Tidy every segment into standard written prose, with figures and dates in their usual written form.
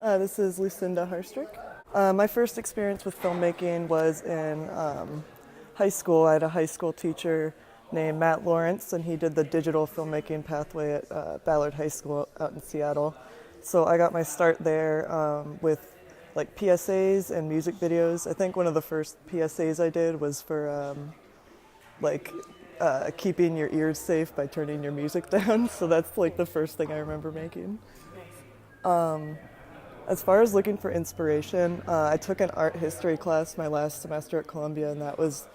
This is Lucinda Harstrick. My first experience with filmmaking was in high school. I had a high school teacher named Matt Lawrence, and he did the digital filmmaking pathway at Ballard High School out in Seattle. So I got my start there with like PSAs and music videos. I think one of the first PSAs I did was for keeping your ears safe by turning your music down. So that's like the first thing I remember making. As far as looking for inspiration, I took an art history class my last semester at Columbia, and that was,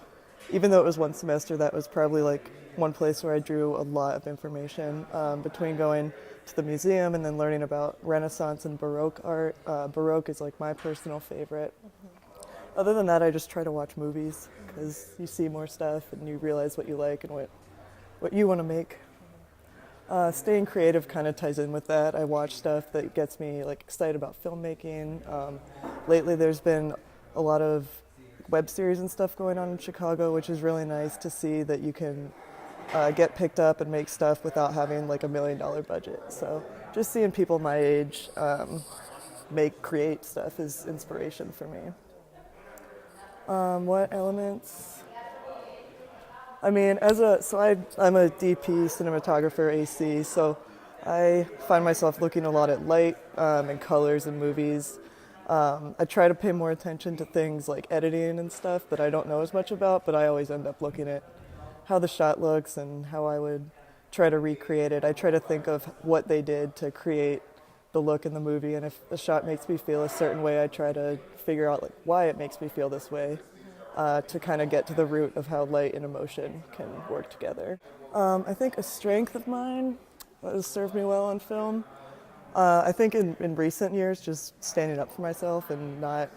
even though it was one semester, that was probably like one place where I drew a lot of information between going to the museum and then learning about Renaissance and Baroque art. Baroque is like my personal favorite. Other than that, I just try to watch movies because you see more stuff and you realize what you like and what you want to make. Staying creative kind of ties in with that. I watch stuff that gets me like excited about filmmaking. Lately there's been a lot of web series and stuff going on in Chicago, which is really nice to see that you can get picked up and make stuff without having like $1 million budget. So just seeing people my age create stuff is inspiration for me. What elements? I mean, I'm a DP, cinematographer, AC, so I find myself looking a lot at light and colors in movies. I try to pay more attention to things like editing and stuff that I don't know as much about, but I always end up looking at how the shot looks and how I would try to recreate it. I try to think of what they did to create the look in the movie, and if the shot makes me feel a certain way, I try to figure out like why it makes me feel this way. To kind of get to the root of how light and emotion can work together. I think a strength of mine that has served me well on film, I think in recent years, just standing up for myself and not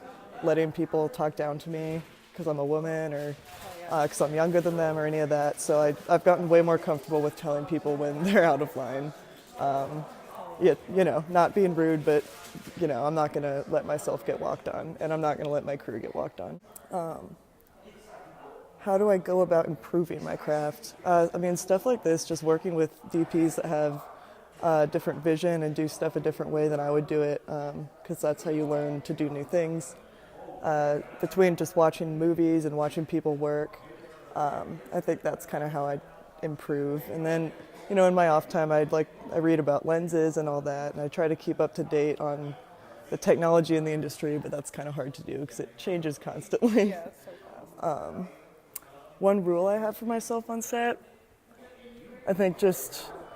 letting people talk down to me because I'm a woman or because I'm younger than them or any of that. So I've gotten way more comfortable with telling people when they're out of line. Not being rude, but I'm not going to let myself get walked on, and I'm not going to let my crew get walked on. How do I go about improving my craft? Stuff like this, just working with DPs that have different vision and do stuff a different way than I would do it, because that's how you learn to do new things. Between just watching movies and watching people work, I think that's kind of how I improve. And then, in my off time, I read about lenses and all that, and I try to keep up to date on the technology in the industry, but that's kind of hard to do because it changes constantly. Yeah, it's so fast. One rule I have for myself on set, I think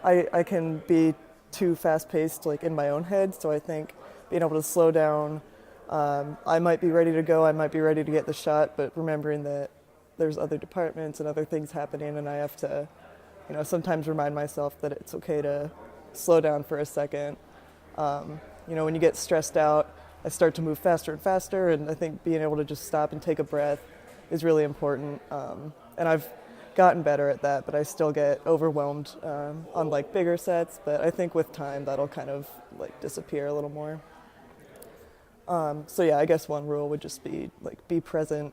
I can be too fast-paced like in my own head, so I think being able to slow down, I might be ready to go, I might be ready to get the shot, but remembering that there's other departments and other things happening, and I have to sometimes remind myself that it's okay to slow down for a second. When you get stressed out, I start to move faster and faster, and I think being able to just stop and take a breath is really important. And I've gotten better at that, but I still get overwhelmed on like bigger sets, but I think with time that'll kind of like disappear a little more. I guess one rule would just be like be present,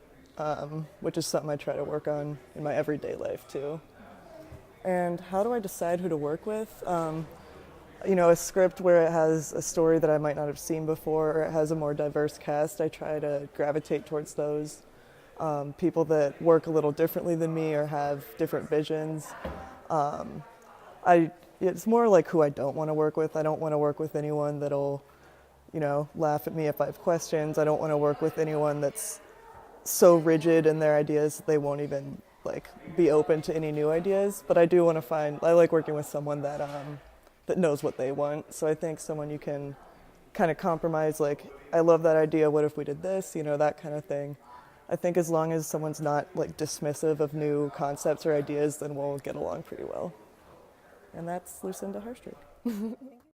which is something I try to work on in my everyday life too. And how do I decide who to work with? A script where it has a story that I might not have seen before, or it has a more diverse cast, I try to gravitate towards those. People that work a little differently than me or have different visions. It's more like who I don't want to work with. I don't want to work with anyone that'll, laugh at me if I have questions. I don't want to work with anyone that's so rigid in their ideas that they won't even be open to any new ideas. But I do want to I like working with someone that knows what they want. So I think someone you can kind of compromise, like, I love that idea, what if we did this, that kind of thing. I think as long as someone's not dismissive of new concepts or ideas, then we'll get along pretty well. And that's Lucinda Harstrick.